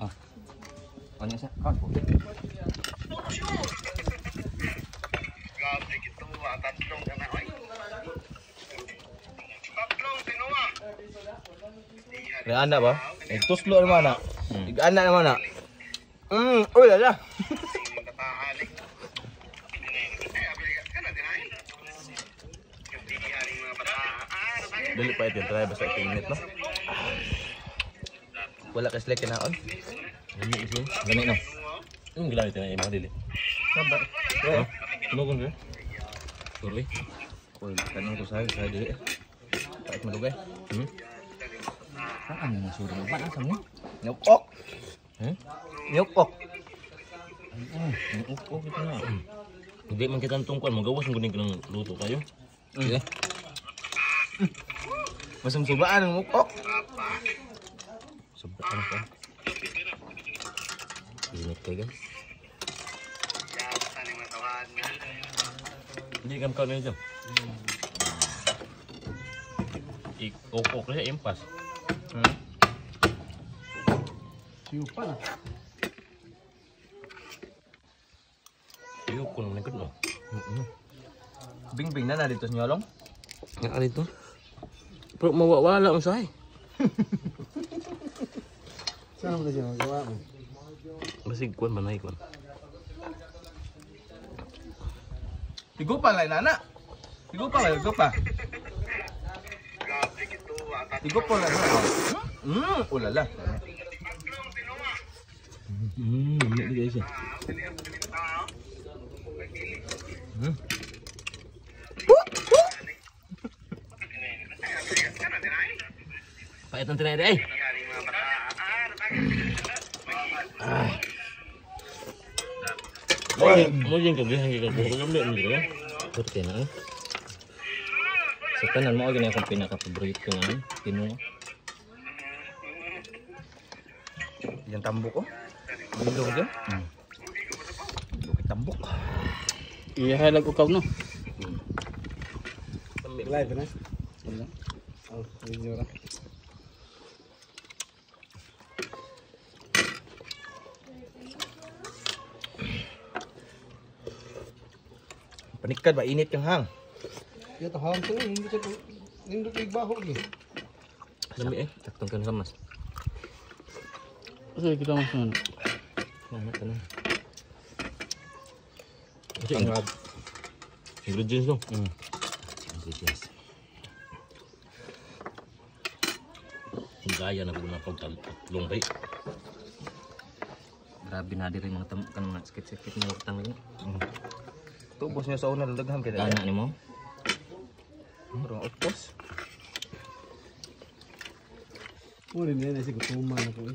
Ah. Ano siya? Kan po. Grabe kito, tatlong ka na, oy. Tatlong sinuwa. Ana ba? Tuslo naman na. Ana naman na. Uy lala. Katahalik. Ay, abili ka na dinahin. Yung diyaring mga bataan. Dali pa ito, try basta 8 minutes no. Wala ka select kinaon. Gani no. Ang gilawit na mga dili. Sabar. Oo. Ano kun ba? Sorry. Koy, kanang ko sa dili. Pait madugay. Saan ang masuro? Ba't asam ni? Nyukok. Nyukok. Nyukok ito na. Hindi man kita tungkol, magawas ng kuning ng luto kayo. Sige. Masumsubaan ang mukok. Sobrang ano ka? Init kayo guys. Yata ni matawad nga. Hindi kam kau na ito. Ik-ok na siya, impas. Siupan. Iyo ko nang nagkad no. Bing-bing na dito sa nyolong. Nga dito. Pero mawawala ang sahay. Saan mo na siya magawa mo? Masig kuan manay kuan. Tigupan lang nana. Tigupan lang, tigupan. Grabe kito, Tigupan lang. Ulala. tatlong sinuwa. Hindi guys. Ay, abili ka na dinahin. Pait ang tinay day. Diyaring mga bataan. Mo jeng ka gihan ka ko gamle ni ka. Kurti na. Sa tanan mo gani akong pinaka-favorite ko nga. Tino. Yang tambok ko. Lindo ko dyan. Bukit tambok. Ihalag ukaw no. Live na. Oh, video ra. Panikad ba init kang hang? Ya tahan tu ni kita ni duk igbaho lagi. Lami Taktong kan kamas. Kasi kita masuk. Mana kana? Ang ingredients no. Ingredients. Gaya na ko na pagtatlong bay. Grabe na diri mga kan mga sakit-sakit na utang ni. Tubos niya sa una daghan kay Kana nimo. Murang outpost. Muli ni na si gutuman ako.